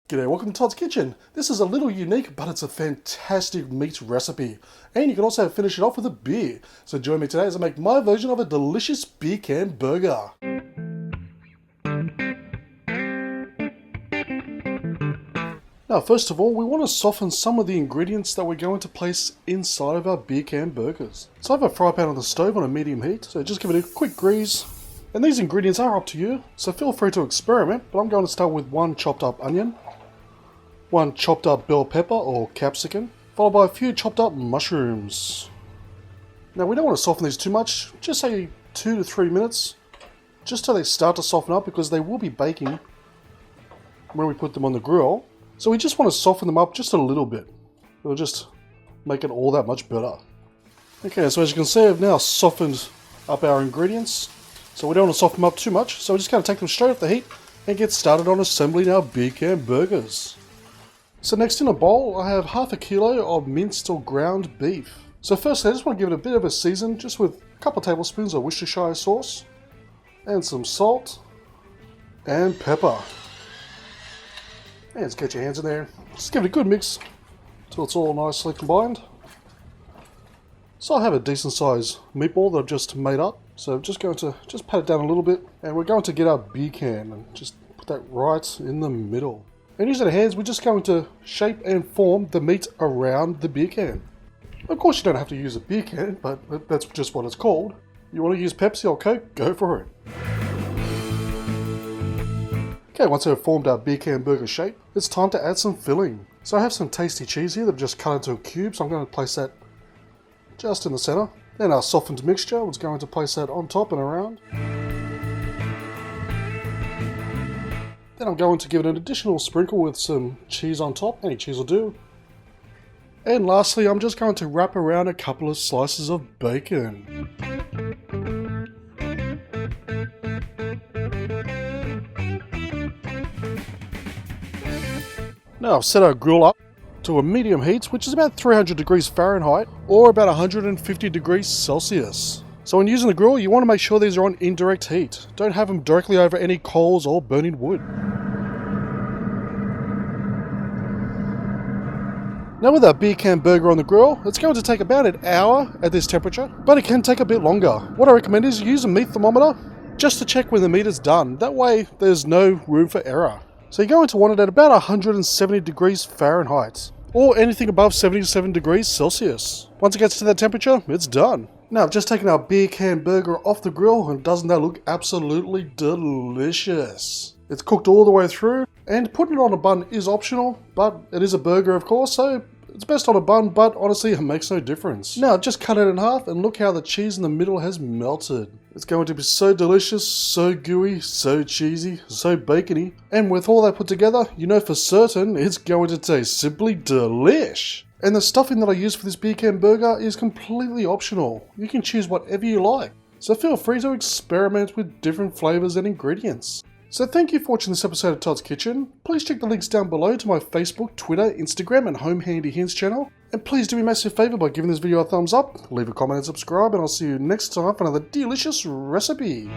G'day, welcome to Todd's Kitchen. This is a little unique, but it's a fantastic meat recipe. And you can also finish it off with a beer. So join me today as I make my version of a delicious beer can burger. Now, first of all, we want to soften some of the ingredients that we're going to place inside of our beer can burgers. So I have a fry pan on the stove on a medium heat, so just give it a quick grease. And these ingredients are up to you, so feel free to experiment, but I'm going to start with one chopped up onion, one chopped up bell pepper or capsicum, followed by a few chopped up mushrooms. Now we don't want to soften these too much, just say 2 to 3 minutes, just till they start to soften up because they will be baking when we put them on the grill. So we just want to soften them up just a little bit. It'll just make it all that much better. Okay, so as you can see, I've now softened up our ingredients. So we don't want to soften them up too much, so we're just going to take them straight off the heat and get started on assembling our beer can burgers. So next in a bowl, I have half a kilo of minced or ground beef. So firstly, I just want to give it a bit of a season, just with a couple of tablespoons of Worcestershire sauce, and some salt, and pepper. And just get your hands in there, just give it a good mix until it's all nicely combined. So I have a decent sized meatball that I've just made up. So I'm just going to pat it down a little bit, and we're going to get our beer can and just put that right in the middle. And using our hands, we're just going to shape and form the meat around the beer can. Of course you don't have to use a beer can, but that's just what it's called. You want to use Pepsi or Coke, go for it. Okay, once we've formed our beer can burger shape, it's time to add some filling. So I have some tasty cheese here that I've just cut into a cube, so I'm going to place that just in the center. Then our softened mixture, we're going to place that on top and around. Then I'm going to give it an additional sprinkle with some cheese on top, any cheese will do. And lastly, I'm just going to wrap around a couple of slices of bacon. Now I've set our grill up to a medium heat, which is about 300 degrees Fahrenheit or about 150 degrees Celsius. So when using the grill, you want to make sure these are on indirect heat. Don't have them directly over any coals or burning wood. Now with our beer can burger on the grill, it's going to take about an hour at this temperature, but it can take a bit longer. What I recommend is use a meat thermometer just to check when the meat is done. That way there's no room for error. So you're going to want it at about 170 degrees Fahrenheit, or anything above 77 degrees Celsius. Once it gets to that temperature, it's done. Now I've just taken our beer can burger off the grill, and doesn't that look absolutely delicious? It's cooked all the way through, and putting it on a bun is optional, but it is a burger of course, so it's best on a bun, but honestly it makes no difference. Now just cut it in half and look how the cheese in the middle has melted. It's going to be so delicious, so gooey, so cheesy, so bacony, and with all that put together, you know for certain it's going to taste simply delish. And the stuffing that I use for this beer can burger is completely optional. You can choose whatever you like, so feel free to experiment with different flavors and ingredients. So thank you for watching this episode of Todd's Kitchen. Please check the links down below to my Facebook, Twitter, Instagram and Home Handy Hints channel. And please do me a massive favour by giving this video a thumbs up, leave a comment and subscribe, and I'll see you next time for another delicious recipe.